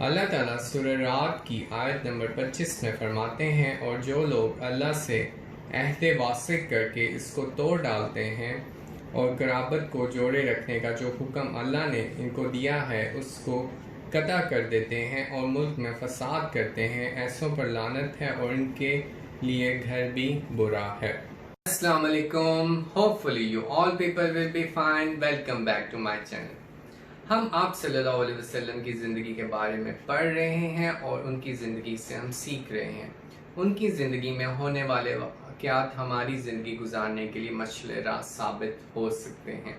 اللہ تعالیٰ سورہ رات کی آیت نمبر 25 میں فرماتے ہیں، اور جو لوگ اللہ سے عہد واثق کر کے اس کو توڑ ڈالتے ہیں اور قرابت کو جوڑے رکھنے کا جو حکم اللہ نے ان کو دیا ہے اس کو قطع کر دیتے ہیں اور ملک میں فساد کرتے ہیں، ایسوں پر لعنت ہے اور ان کے لیے گھر بھی برا ہے۔ السلام علیکم، hopefully you all people will be fine. Welcome back to my channel. ہم آپ صلی اللہ علیہ وسلم کی زندگی کے بارے میں پڑھ رہے ہیں اور ان کی زندگی سے ہم سیکھ رہے ہیں۔ ان کی زندگی میں ہونے والے واقعات ہماری زندگی گزارنے کے لیے مشعل راہ ثابت ہو سکتے ہیں۔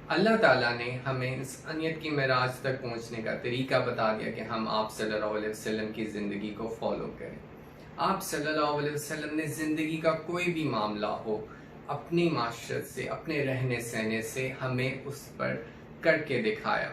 اللہ تعالیٰ نے ہمیں انسانیت کی معراج تک پہنچنے کا طریقہ بتا دیا کہ ہم آپ صلی اللہ علیہ وسلم کی زندگی کو فالو کریں۔ آپ صلی اللہ علیہ وسلم نے زندگی کا کوئی بھی معاملہ ہو، اپنی معاشرت سے، اپنے رہنے سہنے سے ہمیں اس پر کر کے دکھایا۔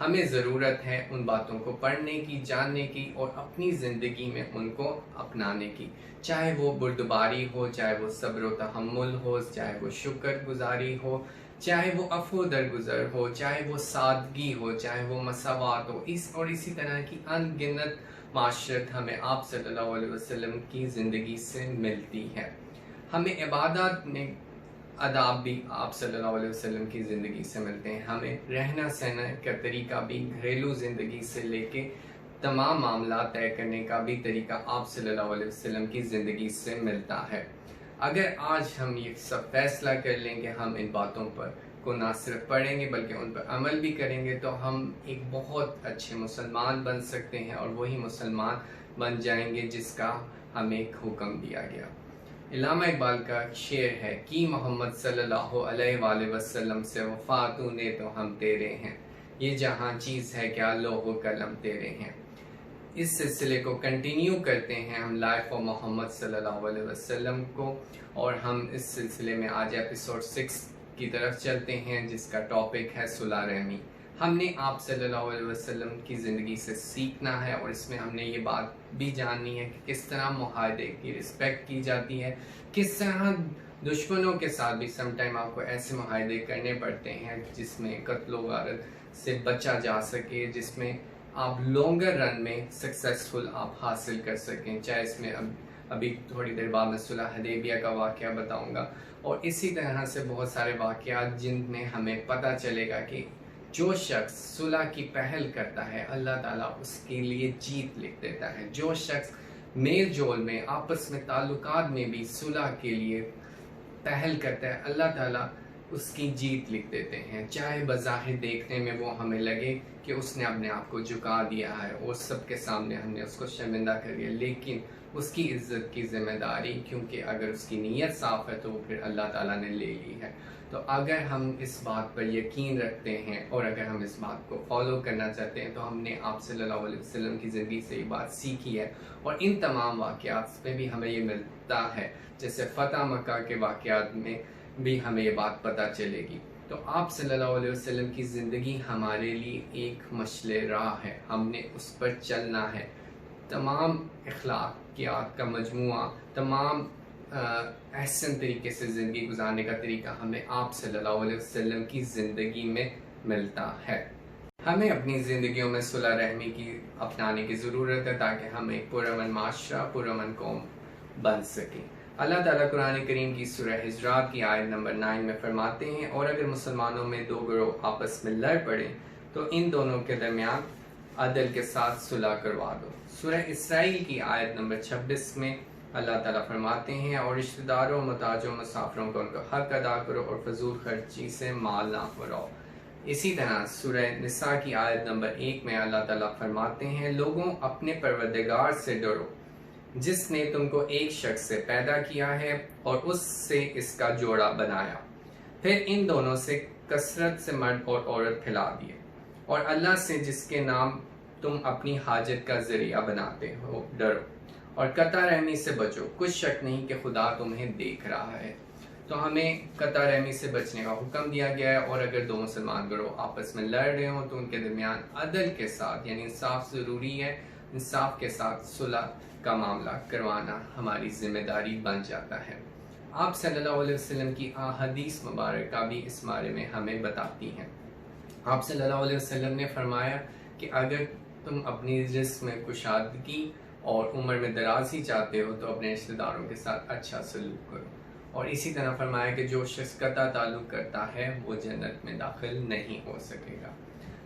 ہمیں ضرورت ہے ان باتوں کو پڑھنے کی، جاننے کی اور اپنی زندگی میں ان کو اپنانے کی، چاہے وہ بردباری ہو، چاہے وہ صبر و تحمل ہو، چاہے وہ شکر گزاری ہو، چاہے وہ عفو درگزر ہو، چاہے وہ سادگی ہو، چاہے وہ مساوات ہو، اسی طرح کی ان گنت معاشرت ہمیں آپ صلی اللہ علیہ وسلم کی زندگی سے ملتی ہے۔ ہمیں عبادات میں آداب بھی آپ صلی اللہ علیہ وسلم کی زندگی سے ملتے ہیں۔ ہمیں رہنا سہنا کا طریقہ بھی گھریلو زندگی سے لے کے تمام معاملات طے کرنے کا بھی طریقہ آپ صلی اللہ علیہ وسلم کی زندگی سے ملتا ہے۔ اگر آج ہم یہ سب فیصلہ کر لیں کہ ہم ان باتوں پر کو نہ صرف پڑھیں گے بلکہ ان پر عمل بھی کریں گے تو ہم ایک بہت اچھے مسلمان بن سکتے ہیں اور وہی مسلمان بن جائیں گے جس کا ہمیں ایک حکم دیا گیا۔ علامہ اقبال کا شعر ہے کہ محمد صلی اللہ علیہ وآلہ وسلم سے وفا تو نے تو ہم تیرے ہیں، یہ جہاں چیز ہے کیا لوح و قلم تیرے ہیں۔ اس سلسلے کو کنٹینیو کرتے ہیں ہم لائف آف محمد صلی اللہ علیہ وسلم کو، اور ہم اس سلسلے میں آج ایپیسوڈ 6 کی طرف چلتے ہیں جس کا ٹاپک ہے صلح رحمی۔ ہم نے آپ صلی اللہ علیہ وسلم کی زندگی سے سیکھنا ہے اور اس میں ہم نے یہ بات بھی جاننی ہے کہ کس طرح معاہدے کی رسپیکٹ کی جاتی ہے، کس طرح دشمنوں کے ساتھ بھی سم ٹائم آپ کو ایسے معاہدے کرنے پڑتے ہیں جس میں قتل و غارت سے بچا جا سکے، جس میں آپ لانگر رن میں سکسیسفل آپ حاصل کر سکیں، چاہے اس میں ابھی تھوڑی دیر بعد میں صلح حدیبیہ کا واقعہ بتاؤں گا، اور اسی طرح سے بہت سارے واقعات جن میں ہمیں پتہ چلے گا کہ جو شخص صلح کی پہل کرتا ہے اللہ تعالیٰ اس کے لیے جیت لکھ دیتا ہے۔ جو شخص میل جول میں آپس میں تعلقات میں بھی صلح کے لیے پہل کرتا ہے اللہ تعالیٰ اس کی جیت لکھ دیتے ہیں، چاہے بظاہر دیکھنے میں وہ ہمیں لگے کہ اس نے اپنے آپ کو جھکا دیا ہے اور سب کے سامنے ہم نے اس کو شرمندہ کر دیا، لیکن اس کی عزت کی ذمہ داری، کیونکہ اگر اس کی نیت صاف ہے تو وہ پھر اللہ تعالیٰ نے لے لی ہے۔ تو اگر ہم اس بات پر یقین رکھتے ہیں اور اگر ہم اس بات کو فالو کرنا چاہتے ہیں تو ہم نے آپ صلی اللہ علیہ وسلم کی زندگی سے یہ بات سیکھی ہے، اور ان تمام واقعات میں بھی ہمیں یہ ملتا ہے، جیسے فتح مکہ کے واقعات میں بھی ہمیں یہ بات پتہ چلے گی۔ تو آپ صلی اللہ علیہ وسلم کی زندگی ہمارے لیے ایک مشعل راہ ہے، ہم نے اس پر چلنا ہے۔ تمام اخلاقیات کا مجموعہ، تمام احسن طریقے سے زندگی گزارنے کا طریقہ ہمیں آپ صلی اللہ علیہ وسلم کی زندگی میں ملتا ہے۔ ہمیں اپنی زندگیوں میں صلح رحمی کی اپنانے کی ضرورت ہے تاکہ ہم ایک پرامن معاشرہ، پرامن قوم بن سکیں۔ اللہ تعالیٰ قرآن کریم کی سورہ حجرات کی آیت نمبر 9 میں فرماتے ہیں، اور اگر مسلمانوں میں دو گروہ آپس میں لڑ پڑیں تو ان دونوں کے درمیان عدل کے ساتھ صلح کروا دو۔ سورہ اسرائیل کی آیت نمبر 26 میں اللہ تعالیٰ فرماتے ہیں، اور رشتہ داروں، محتاجوں، مسافروں کو ان کا حق ادا کرو اور فضول خرچی سے مال نہ اڑاؤ۔ اسی طرح سورہ نساء کی آیت نمبر 1 میں اللہ تعالیٰ فرماتے ہیں، لوگوں اپنے پروردگار سے ڈرو جس نے تم کو ایک شخص سے پیدا کیا ہے اور اس سے اس کا جوڑا بنایا، پھر ان دونوں سے کثرت سے مرد اور عورت پھیلا دیے، اور اللہ سے جس کے نام تم اپنی حاجت کا ذریعہ بناتے ہو ڈرو، اور قطع رحمی سے بچو، کچھ شک نہیں کہ خدا تمہیں دیکھ رہا ہے۔ تو ہمیں قطع رحمی سے بچنے کا حکم دیا گیا ہے، اور اگر دو مسلمان گروہ آپس میں لڑ رہے ہوں تو ان کے درمیان عدل کے ساتھ، یعنی انصاف ضروری ہے، انصاف کے ساتھ صلح کا معاملہ کروانا ہماری ذمہ داری بن جاتا ہے۔ آپ صلی اللہ علیہ وسلم کی احادیث مبارکہ بھی اس بارے میں ہمیں بتاتی ہیں۔ آپ صلی اللہ علیہ وسلم نے فرمایا کہ اگر تم اپنی رزق میں کشادگی اور عمر میں درازی چاہتے ہو تو اپنے رشتہ داروں کے ساتھ اچھا سلوک کرو. اور اسی طرح فرمایا کہ جو شخص قطع تعلق کرتا ہے وہ جنت میں داخل نہیں ہو سکے گا.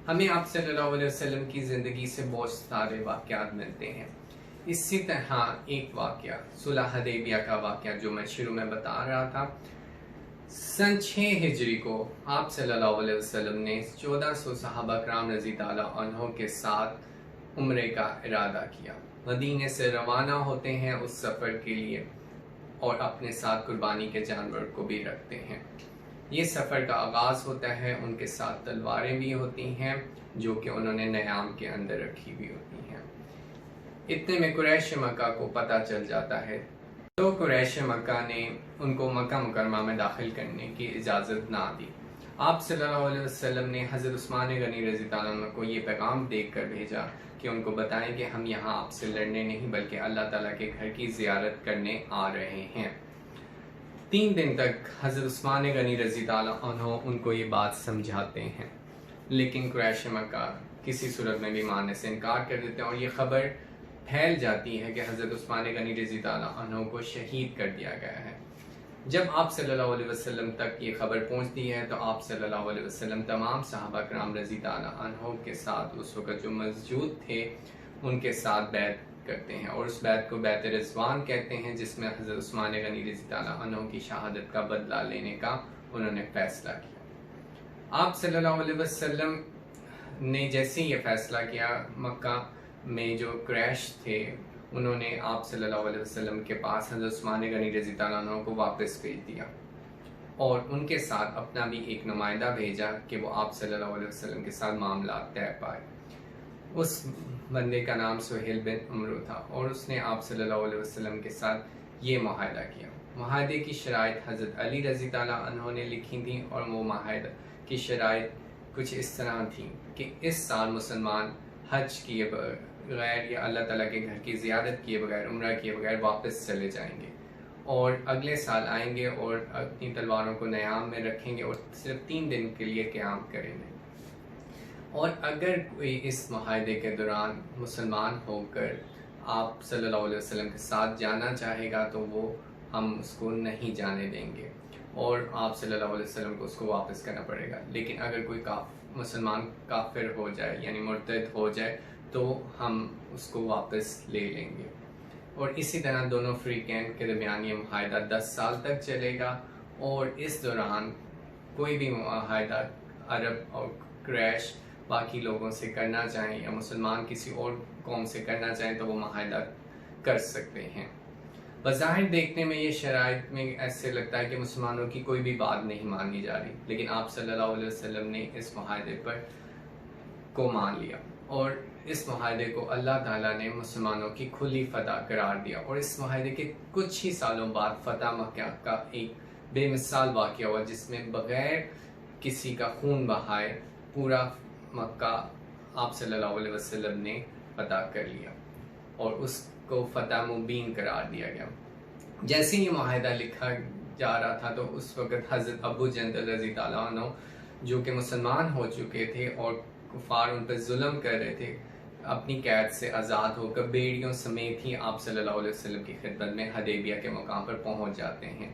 ہمیں آپ صلی اللہ علیہ وسلم کی زندگی سے بہت سارے واقعات ملتے ہیں. اسی طرح ایک واقعہ صلح حدیبیہ کا واقعہ جو میں شروع میں بتا رہا تھا. سن 6 ہجری کو آپ صلی اللہ علیہ وسلم نے 1400 صحابہ کرام رضی تعالیٰ عنہ کے ساتھ عمرے کا ارادہ کیا. مدینے سے روانہ ہوتے ہیں اس سفر کے لیے اور اپنے ساتھ قربانی کے جانور کو بھی رکھتے ہیں. یہ سفر کا آغاز ہوتا ہے. ان کے ساتھ تلواریں بھی ہوتی ہیں جو کہ انہوں نے نیام کے اندر رکھی ہوئی ہوتی ہیں. اتنے میں قریش مکہ کو پتہ چل جاتا ہے تو قریش مکہ نے ان کو مکہ مکرمہ میں داخل کرنے کی اجازت نہ دی. آپ صلی اللہ علیہ وسلم نے حضرت عثمان غنی رضی اللہ عنہ کو یہ پیغام دیکھ کر بھیجا کہ ان کو بتائیں کہ ہم یہاں آپ سے لڑنے نہیں بلکہ اللہ تعالیٰ کے گھر کی زیارت کرنے آ رہے ہیں. 3 دن تک حضرت عثمان غنی رضی اللہ عنہ ان کو یہ بات سمجھاتے ہیں لیکن قریش مکہ کسی صورت میں بھی ماننے سے انکار کر دیتے ہیں اور یہ خبر پھیل جاتی ہے کہ حضرت عثمان غنی رضی اللہ عنہ کو شہید کر دیا گیا ہے. جب آپ صلی اللہ علیہ وسلم تک یہ خبر پہنچتی ہے تو آپ صلی اللہ علیہ وسلم تمام صحابہ کرام رضی اللہ عنہ کے ساتھ اس وقت جو موجود تھے ان کے ساتھ بیعت کرتے ہیں اور اس بیعت کو بیعت رضوان کہتے ہیں جس میں حضرت عثمان غنی رضی اللہ عنہ کی شہادت کا بدلہ لینے کا انہوں نے فیصلہ کیا. آپ صلی اللہ علیہ وسلم نے جیسے یہ فیصلہ کیا مکہ میں جو قریش تھے انہوں نے آپ صلی اللہ علیہ وسلم کے پاس حضرت عثمان غنی رضی اللہ عنہ کو واپس بھیج دیا اور ان کے ساتھ اپنا بھی ایک نمائندہ بھیجا کہ وہ آپ صلی اللہ علیہ وسلم کے ساتھ معاملات طے پائے. اس بندے کا نام سہیل بن عمرو تھا اور اس نے آپ صلی اللہ علیہ وسلم کے ساتھ یہ معاہدہ کیا. معاہدے کی شرائط حضرت علی رضی اللہ عنہ نے لکھی تھیں اور وہ معاہدہ کی شرائط کچھ اس طرح تھیں کہ اس سال مسلمان حج کیے بغیر یا اللہ تعالیٰ کے گھر کی زیارت کیے بغیر عمرہ کیے بغیر واپس چلے جائیں گے اور اگلے سال آئیں گے اور اپنی تلواروں کو نیام میں رکھیں گے اور صرف 3 دن کے لیے قیام کریں گے. اور اگر کوئی اس معاہدے کے دوران مسلمان ہو کر آپ صلی اللہ علیہ وسلم کے ساتھ جانا چاہے گا تو وہ ہم اس کو نہیں جانے دیں گے اور آپ صلی اللہ علیہ وسلم کو اس کو واپس کرنا پڑے گا. لیکن اگر کوئی مسلمان کافر ہو جائے یعنی مرتد ہو جائے تو ہم اس کو واپس لے لیں گے. اور اسی طرح دونوں فریقین کے درمیان یہ معاہدہ 10 سال تک چلے گا اور اس دوران کوئی بھی معاہدہ عرب اور قریش باقی لوگوں سے کرنا چاہیں یا مسلمان کسی اور قوم سے کرنا چاہیں تو وہ معاہدہ کر سکتے ہیں. بظاہر دیکھنے میں یہ شرائط میں ایسے لگتا ہے کہ مسلمانوں کی کوئی بھی بات نہیں مانی جا رہی لیکن آپ صلی اللہ علیہ وسلم نے اس معاہدے کو مان لیا اور اس معاہدے کو اللہ تعالیٰ نے مسلمانوں کی کھلی فتح قرار دیا. اور اس معاہدے کے کچھ ہی سالوں بعد فتح مکہ کا ایک بے مثال واقعہ ہوا جس میں بغیر کسی کا خون بہائے پورا مکہ آپ صلی اللہ علیہ وسلم نے فتح کر لیا اور اس کو فتح مبین قرار دیا گیا. جیسے یہ معاہدہ لکھا جا رہا تھا تو اس وقت حضرت ابو جندل رضی اللہ عنہ جو کہ مسلمان ہو چکے تھے اور کفار ان پر ظلم کر رہے تھے اپنی قید سے آزاد ہو کر بیڑیوں سمیت ہی آپ صلی اللہ علیہ وسلم کی خدمت میں حدیبیہ کے مقام پر پہنچ جاتے ہیں.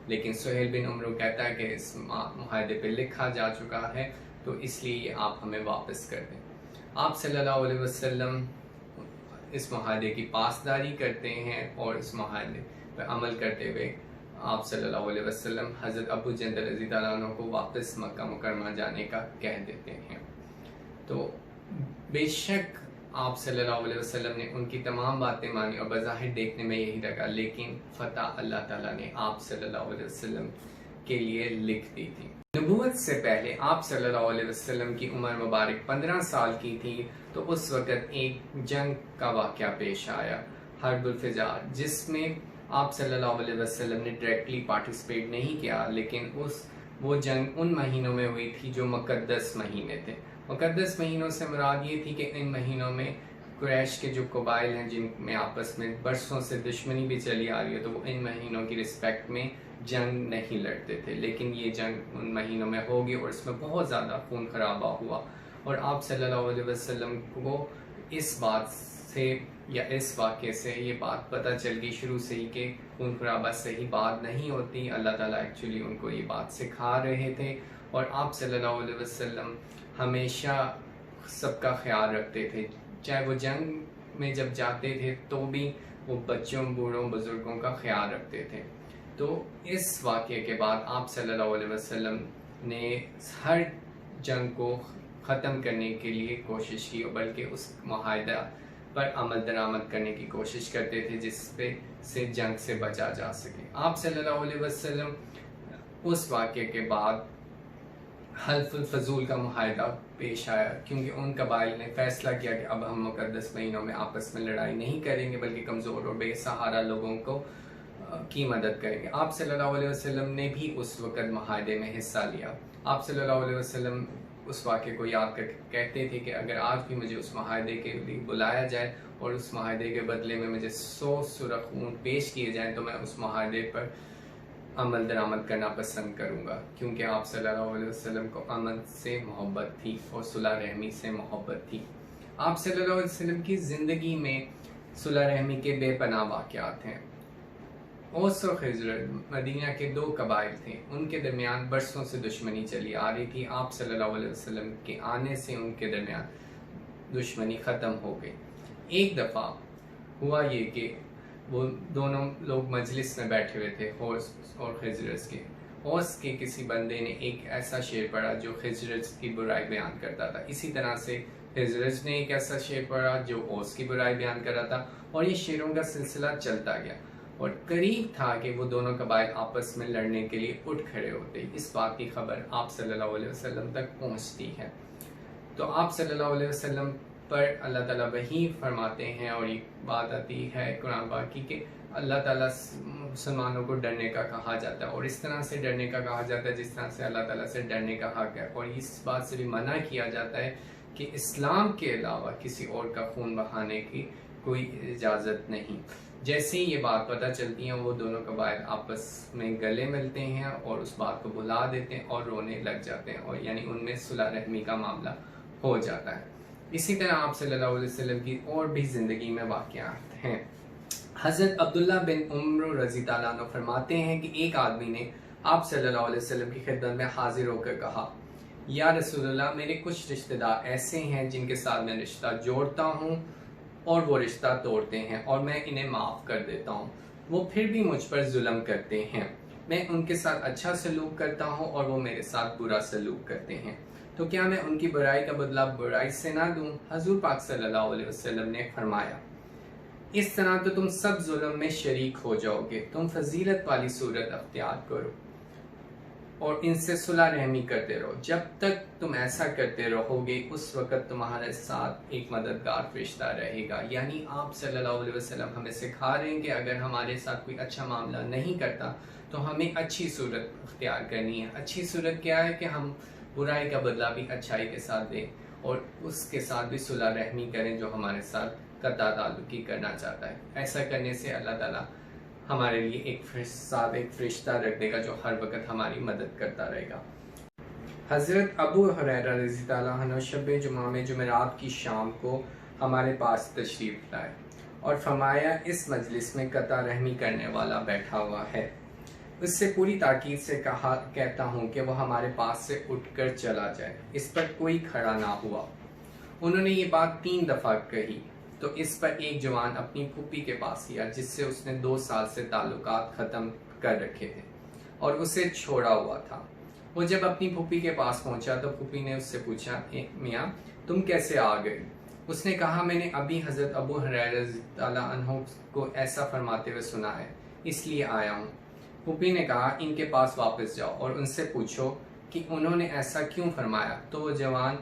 لیکن سہیل بن عمرو کہتا ہے کہ اس معاہدے پہ لکھا جا چکا ہے تو اس لیے آپ ہمیں واپس کر دیں. آپ صلی اللہ علیہ وسلم اس معاہدے کی پاسداری کرتے ہیں اور اس معاہدے پہ عمل کرتے ہوئے آپ صلی اللہ علیہ وسلم حضرت ابو جندل رضی اللہ عنہ کو واپس مکہ مکرمہ جانے کا کہہ دیتے ہیں. تو بے شک آپ صلی اللہ علیہ وسلم نے ان کی تمام باتیں مانی اور بظاہر دیکھنے میں یہی لگا لیکن فتح اللہ تعالیٰ نے آپ صلی اللہ علیہ وسلم کے لیے لکھ دی تھی. نبوت سے پہلے آپ صلی اللہ علیہ وسلم کی عمر مبارک 15 سال کی تھی تو اس وقت ایک جنگ کا واقعہ پیش آیا حرب الفجار جس میں آپ صلی اللہ علیہ وسلم نے ڈائریکٹلی پارٹیسپیٹ نہیں کیا لیکن وہ جنگ ان مہینوں میں ہوئی تھی جو مقدس مہینے تھے. مقدس مہینوں سے مراد یہ تھی کہ ان مہینوں میں قریش کے جو قبائل ہیں جن میں آپس میں برسوں سے دشمنی بھی چلی آ رہی ہے تو وہ ان مہینوں کی رسپیکٹ میں جنگ نہیں لڑتے تھے لیکن یہ جنگ ان مہینوں میں ہوگی اور اس میں بہت زیادہ خون خرابہ ہوا اور آپ صلی اللہ علیہ وسلم کو اس بات سے یا اس واقعے سے یہ بات پتہ چل گئی شروع سے ہی کہ خون خرابہ صحیح بات نہیں ہوتی. اللہ تعالیٰ ایکچولی ان کو یہ بات سکھا رہے تھے، اور آپ صلی اللہ علیہ وسلم ہمیشہ سب کا خیال رکھتے تھے. چاہے وہ جنگ میں جب جاتے تھے تو بھی وہ بچوں، بوڑھوں، بزرگوں کا خیال رکھتے تھے. تو اس واقعے کے بعد آپ صلی اللہ علیہ وسلم نے ہر جنگ کو ختم کرنے کے لیے کوشش کی، بلکہ اس معاہدہ پر عمل درآمد کرنے کی کوشش کرتے تھے جس پہ سے جنگ سے بچا جا سکے. آپ صلی اللہ علیہ وسلم اس واقعے کے بعد حلف الفضول کا معاہدہ پیش آیا، کیونکہ ان قبائل نے فیصلہ کیا کہ اب ہم مقدس مہینوں میں آپس میں لڑائی نہیں کریں گے، بلکہ کمزور اور بے سہارا لوگوں کو کی مدد کریں گے. آپ صلی اللہ علیہ وسلم نے بھی اس وقت معاہدے میں حصہ لیا. آپ صلی اللہ علیہ وسلم اس واقعے کو یاد کر کے کہتے تھے کہ اگر آج بھی مجھے اس معاہدے کے لیے بلایا جائے اور اس معاہدے کے بدلے میں مجھے 100 سرخ اونٹ پیش کیے جائیں تو میں اس معاہدے پر عمل درآمد کرنا پسند کروں گا، کیونکہ آپ صلی اللہ علیہ وسلم کو امن سے محبت تھی اور صلح رحمی سے محبت تھی. آپ صلی اللہ علیہ وسلم کی زندگی میں صلح رحمی کے بے پناہ واقعات ہیں. اوس اور خزرج مدینہ کے 2 قبائل تھے، ان کے درمیان برسوں سے دشمنی چلی آ رہی تھی. آپ صلی اللہ علیہ وسلم کے آنے سے ان کے درمیان دشمنی ختم ہو گئی. ایک دفعہ ہوا یہ کہ وہ دونوں لوگ مجلس میں بیٹھے ہوئے تھے، اوس اور خزرج کے. اوس کے کسی بندے نے ایک ایسا شعر پڑھا جو خزرج کی برائی بیان کرتا تھا. اسی طرح سے خزرج نے ایک ایسا شعر پڑھا جو اوس کی برائی بیان کر رہا تھا، اور یہ شعروں کا سلسلہ چلتا گیا، اور قریب تھا کہ وہ دونوں قبائل آپس میں لڑنے کے لیے اٹھ کھڑے ہوتے. اس بات کی خبر آپ صلی اللہ علیہ وسلم تک پہنچتی ہے. تو آپ صلی اللہ علیہ وسلم پر اللہ تعالیٰ وحی فرماتے ہیں، اور یہ بات آتی ہے قرآن پاک کی کہ اللہ تعالیٰ مسلمانوں کو ڈرنے کا کہا جاتا ہے، اور اس طرح سے ڈرنے کا کہا جاتا ہے جس طرح سے اللہ تعالیٰ سے ڈرنے کا حق ہے. اور اس بات سے بھی منع کیا جاتا ہے کہ اسلام کے علاوہ کسی اور کا خون بہانے کی کوئی اجازت نہیں. جیسے ہی یہ بات پتہ چلتی ہے وہ دونوں قبائل آپس میں گلے ملتے ہیں اور اس بات کو بھلا دیتے ہیں اور رونے لگ جاتے ہیں، اور یعنی ان میں صلح رحمی کا معاملہ ہو جاتا ہے. اسی طرح آپ صلی اللہ علیہ وسلم کی اور بھی زندگی میں واقعات ہیں. حضرت عبداللہ بن عمر رضی اللہ عنہ فرماتے ہیں کہ ایک آدمی نے آپ صلی اللہ علیہ وسلم کی خدمت میں حاضر ہو کر کہا، یا رسول اللہ، میرے کچھ رشتہ دار ایسے ہیں جن کے ساتھ میں رشتہ جوڑتا ہوں اور وہ رشتہ توڑتے ہیں، اور میں انہیں معاف کر دیتا ہوں. وہ پھر بھی مجھ پر ظلم کرتے ہیں. میں ان کے ساتھ اچھا سلوک کرتا ہوں اور وہ میرے ساتھ برا سلوک کرتے ہیں. تو کیا میں ان کی برائی کا بدلہ برائی سے نہ دوں؟ حضور پاک صلی اللہ علیہ وسلم نے فرمایا، اس طرح تو تم سب ظلم میں شریک ہو جاؤ گے. تم فضیلت والی صورت اختیار کرو اور ان سے صلح رحمی کرتے رہو. جب تک تم ایسا کرتے رہو گے اس وقت تمہارے ساتھ ایک مددگار فرشتہ رہے گا. یعنی آپ صلی اللہ علیہ وسلم ہمیں سکھا رہے ہیں کہ اگر ہمارے ساتھ کوئی اچھا معاملہ نہیں کرتا تو ہمیں اچھی صورت اختیار کرنی ہے. اچھی صورت کیا ہے کہ ہم برائی کا بدلہ بھی اچھائی کے ساتھ دیں اور اس کے ساتھ بھی صلح رحمی کریں جو ہمارے ساتھ قطع تعلقی کرنا چاہتا ہے. ایسا کرنے سے اللہ تعالیٰ ہمارے لیے ایک فرشتہ رکھ دے گا جو ہر وقت ہماری مدد کرتا رہے گا. حضرت ابو ہریرہ رضی اللہ عنہ شب جمعہ میں جمعرات کی شام کو ہمارے پاس تشریف لائے اور فرمایا، اس مجلس میں قطع رحمی کرنے والا بیٹھا ہوا ہے. اس سے پوری تاکید سے کہتا ہوں کہ وہ ہمارے پاس سے اٹھ کر چلا جائے. اس پر کوئی کھڑا نہ ہوا. انہوں نے یہ بات 3 دفعہ کہی تو اس پر ایک جوان اپنی پھوپھی کے پاس گیا جس سے اس نے 2 سال سے تعلقات ختم کر رکھے تھے اور اسے چھوڑا ہوا تھا. وہ جب اپنی پھوپھی کے پاس پہنچا تو پھوپھی نے اس سے پوچھا، میاں تم کیسے آ گئے؟ اس نے کہا، میں نے ابھی حضرت ابو ہریرہ رضی اللہ عنہ کو ایسا فرماتے ہوئے سنا ہے، اس لیے آیا ہوں. پھوپھی نے کہا، ان کے پاس واپس جاؤ اور ان سے پوچھو کہ انہوں نے ایسا کیوں فرمایا. تو وہ جوان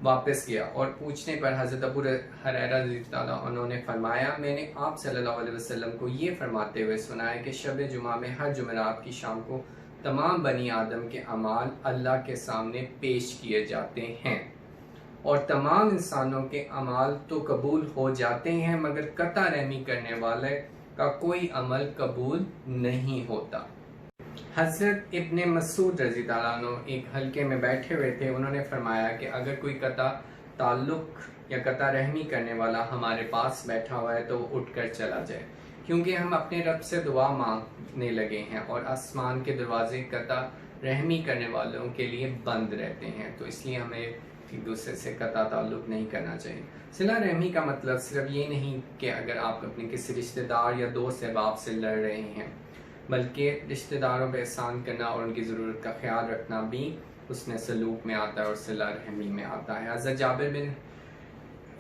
واپس گیا اور پوچھنے پر حضرت ابو ہریرہ رضی اللہ عنہ نے فرمایا، میں نے آپ صلی اللہ علیہ وسلم کو یہ فرماتے ہوئے سنا ہے کہ شب جمعہ میں ہر جمعرات کی شام کو تمام بنی آدم کے اعمال اللہ کے سامنے پیش کیے جاتے ہیں اور تمام انسانوں کے اعمال تو قبول ہو جاتے ہیں مگر قطع رحمی کرنے والے کا کوئی عمل قبول نہیں ہوتا. حضرت ابن مسعود رضی اللہ عنہ ایک حلقے میں بیٹھے ہوئے تھے. انہوں نے فرمایا کہ اگر کوئی قطع تعلق یا قطع رحمی کرنے والا ہمارے پاس بیٹھا ہوا ہے تو وہ اٹھ کر چلا جائے، کیونکہ ہم اپنے رب سے دعا مانگنے لگے ہیں اور آسمان کے دروازے قطع رحمی کرنے والوں کے لیے بند رہتے ہیں، تو اس لیے ہمیں ایک دوسرے سے قطع تعلق نہیں کرنا چاہیے۔ صلہ رحمی کا مطلب صرف یہ نہیں کہ اگر آپ اپنے کسی رشتہ دار یا دوست احباب سے لڑ رہے ہیں، بلکہ رشتہ داروں پہ احسان کرنا اور ان کی ضرورت کا خیال رکھنا بھی حسن سلوک میں آتا ہے اور صلہ رحمی میں آتا ہے۔ حضرت جابر بن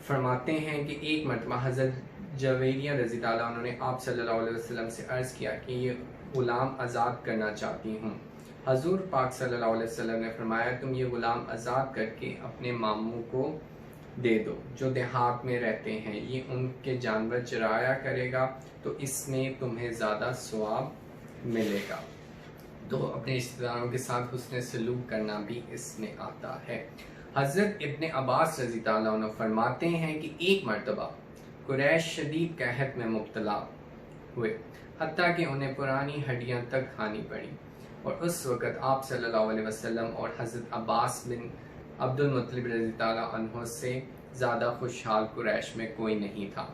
فرماتے ہیں کہ ایک مرتبہ حضرت جویریہ رضی اللہ عنہ نے آپ صلی اللہ علیہ وسلم سے عرض کیا کہ یہ غلام آزاد کرنا چاہتی ہوں۔ حضور پاک صلی اللہ علیہ وسلم نے فرمایا تم یہ غلام آزاد کر کے اپنے ماموں کو دے دو جو دیہات میں رہتے ہیں، یہ ان کے جانور چرایا کرے گا تو اس میں تمہیں زیادہ ثواب ملے گا۔ تو اپنے رشتہ داروں کے ساتھ حسن سلوک کرنا بھی اس میں آتا ہے۔ حضرت ابن عباس رضی اللہ عنہ فرماتے ہیں کہ ایک مرتبہ قریش شدید قحط میں مبتلا ہوئے، حتیٰ کہ انہیں پرانی ہڈیاں تک کھانی پڑی، اور اس وقت آپ صلی اللہ علیہ وسلم اور حضرت عباس بن عبد المطلب رضی اللہ عنہ سے زیادہ خوشحال قریش میں کوئی نہیں تھا۔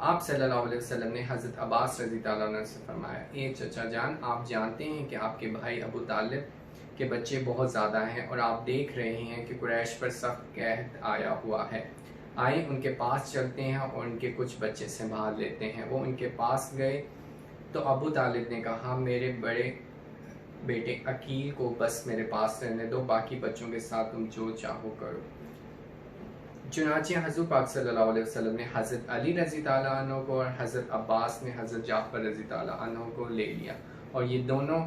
آپ صلی اللہ علیہ وسلم نے حضرت عباس رضی اللہ عنہ سے فرمایا اے چچا جان، آپ جانتے ہیں کہ آپ کے بھائی ابو طالب کے بچے بہت زیادہ ہیں اور آپ دیکھ رہے ہیں کہ قریش پر سخت قحط آیا ہوا ہے، آئیں ان کے پاس چلتے ہیں اور ان کے کچھ بچے سنبھال لیتے ہیں۔ وہ ان کے پاس گئے تو ابو طالب نے کہا میرے بڑے بیٹے عقیل کو بس میرے پاس رہنے دو، باقی بچوں کے ساتھ تم جو چاہو کرو۔ چنانچہ حضور پاک صلی اللہ علیہ وسلم نے حضرت علی رضی اللہ عنہ کو اور حضرت عباس نے حضرت جعفر رضی اللہ عنہ کو لے لیا، اور یہ دونوں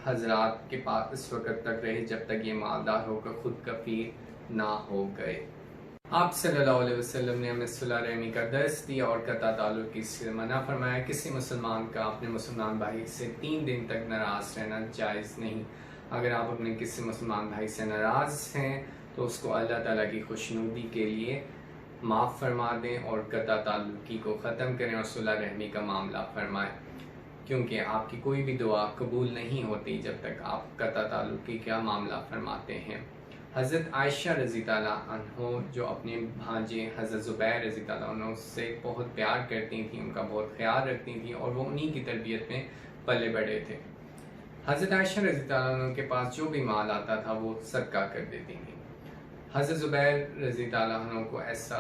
حضرات کے پاس اس وقت تک رہے جب تک یہ مالدار ہو کر خود کفیل نہ ہو گئے۔ آپ صلی اللہ علیہ وسلم نے ہمیں صلہ رحمی کا درس دیا اور قطع تعلق کی سے منع فرمایا۔ کسی مسلمان کا اپنے مسلمان بھائی سے 3 دن تک ناراض رہنا جائز نہیں۔ اگر آپ اپنے کسی مسلمان بھائی سے ناراض ہیں تو اس کو اللہ تعالیٰ کی خوشنودی کے لیے معاف فرما دیں اور قطع تعلقی کو ختم کریں اور صلہ رحمی کا معاملہ فرمائیں، کیونکہ آپ کی کوئی بھی دعا قبول نہیں ہوتی جب تک آپ قطع تعلقی کا معاملہ فرماتے ہیں۔ حضرت عائشہ رضی اللہ عنہ جو اپنے بھانجے حضرت زبیر رضی اللہ عنہ سے بہت پیار کرتی تھیں، ان کا بہت خیال رکھتی تھیں اور وہ انہی کی تربیت میں پلے بڑھے تھے۔ حضرت عائشہ رضی اللہ عنہ کے پاس جو بھی مال آتا تھا وہ صدقہ کر دیتی تھیں۔ حضرت زبیر رضی اللہ عنہ کو ایسا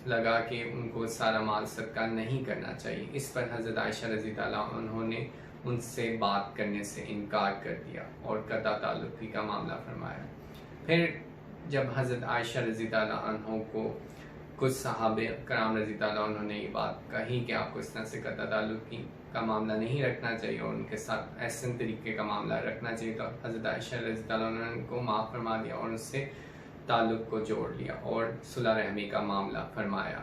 لگا کہ ان کو سارا مال صدقہ نہیں کرنا چاہیے، اس پر حضرت عائشہ رضی اللہ عنہ نے ان سے بات کرنے سے انکار کر دیا اور قطع تعلقی کا معاملہ فرمایا۔ پھر جب حضرت عائشہ رضی اللہ عنہ کو کچھ صحابہ کرام رضی اللہ عنہ نے یہ بات کہی کہ آپ کو اس طرح سے قطع تعلقی کا معاملہ نہیں رکھنا چاہیے اور ان کے ساتھ احسن طریقے کا معاملہ رکھنا چاہیے، تو حضرت عائشہ رضی اللہ عنہ کو معاف فرما دیا اور ان سے تعلق کو جوڑ لیا اور صلہ رحمی کا معاملہ فرمایا۔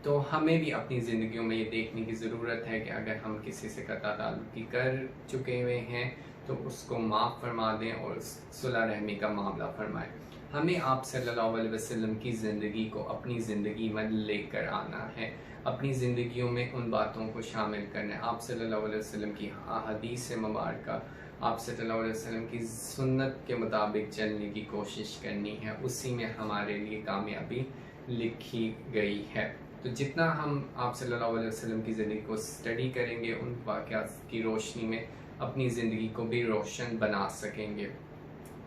تو ہمیں بھی اپنی زندگیوں میں یہ دیکھنے کی ضرورت ہے کہ اگر ہم کسی سے قطع تعلقی کر چکے ہوئے ہیں تو اس کو معاف فرما دیں اور صلہ رحمی کا معاملہ فرمائیں۔ ہمیں آپ صلی اللہ علیہ وسلم کی زندگی کو اپنی زندگی میں لے کر آنا ہے، اپنی زندگیوں میں ان باتوں کو شامل کرنا ہے۔ آپ صلی اللہ علیہ وسلم کی احادیث مبارکہ، آپ صلی اللہ علیہ وسلم کی سنت کے مطابق چلنے کی کوشش کرنی ہے، اسی میں ہمارے لیے کامیابی لکھی گئی ہے۔ تو جتنا ہم آپ صلی اللہ علیہ وسلم کی زندگی کو اسٹڈی کریں گے، ان واقعات کی روشنی میں اپنی زندگی کو بھی روشن بنا سکیں گے۔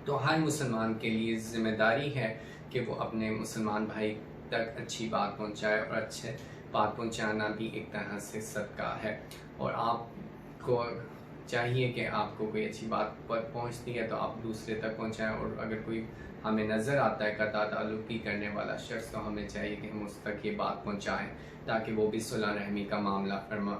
تو ہر مسلمان کے لیے ذمہ داری ہے کہ وہ اپنے مسلمان بھائی تک اچھی بات پہنچائے، اور اچھے بات پہنچانا بھی ایک طرح سے صدقہ ہے، اور آپ کو چاہیے کہ آپ کو کوئی اچھی بات پر پہنچتی ہے تو آپ دوسرے تک پہنچائیں، اور اگر کوئی ہمیں نظر آتا ہے قطع تعلقی کرنے والا شخص تو ہمیں چاہیے کہ ہم اس تک یہ بات پہنچائیں تاکہ وہ بھی صلح رحمی کا معاملہ فرما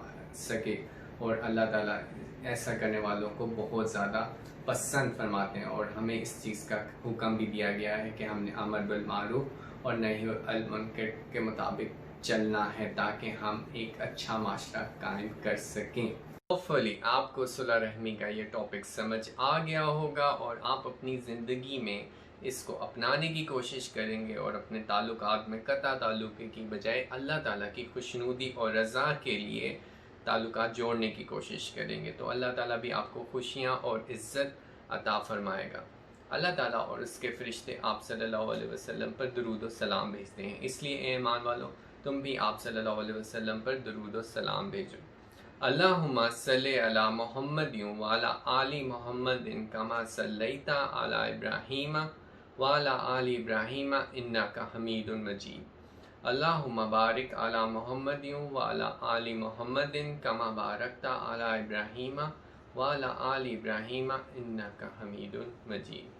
سکے، اور اللہ تعالیٰ ایسا کرنے والوں کو بہت زیادہ پسند فرماتے ہیں، اور ہمیں اس چیز کا حکم بھی دیا گیا ہے کہ ہم نے امر بالمعروف اور نہی عن المنکر کے مطابق چلنا ہے تاکہ ہم ایک اچھا معاشرہ قائم کر سکیں۔ ہوپفلی آپ کو صلح رحمی کا یہ ٹاپک سمجھ آ گیا ہوگا اور آپ اپنی زندگی میں اس کو اپنانے کی کوشش کریں گے اور اپنے تعلقات میں قطع تعلقی کی بجائے اللہ تعالیٰ کی خوشنودی اور رضا کے لیے تعلقات جوڑنے کی کوشش کریں گے، تو اللہ تعالیٰ بھی آپ کو خوشیاں اور عزت عطا فرمائے گا۔ اللہ تعالیٰ اور اس کے فرشتے آپ صلی اللہ علیہ وسلم پر درود و سلام بھیجتے ہیں، اس لیے اے ایمان والو تم بھی آپ صلی اللہ علیہ وسلم پر درود و سلام بھیجو۔ اللہم صلی علی محمد وعلی آل محمد کما صلیت علی ابراہیم وعلی آل ابراہیم انک حمید مجید۔ اللہم بارک علی محمد وعلی آل محمد کما بارکت علی ابراہیم وعلی آل ابراہیم انک حمید مجید۔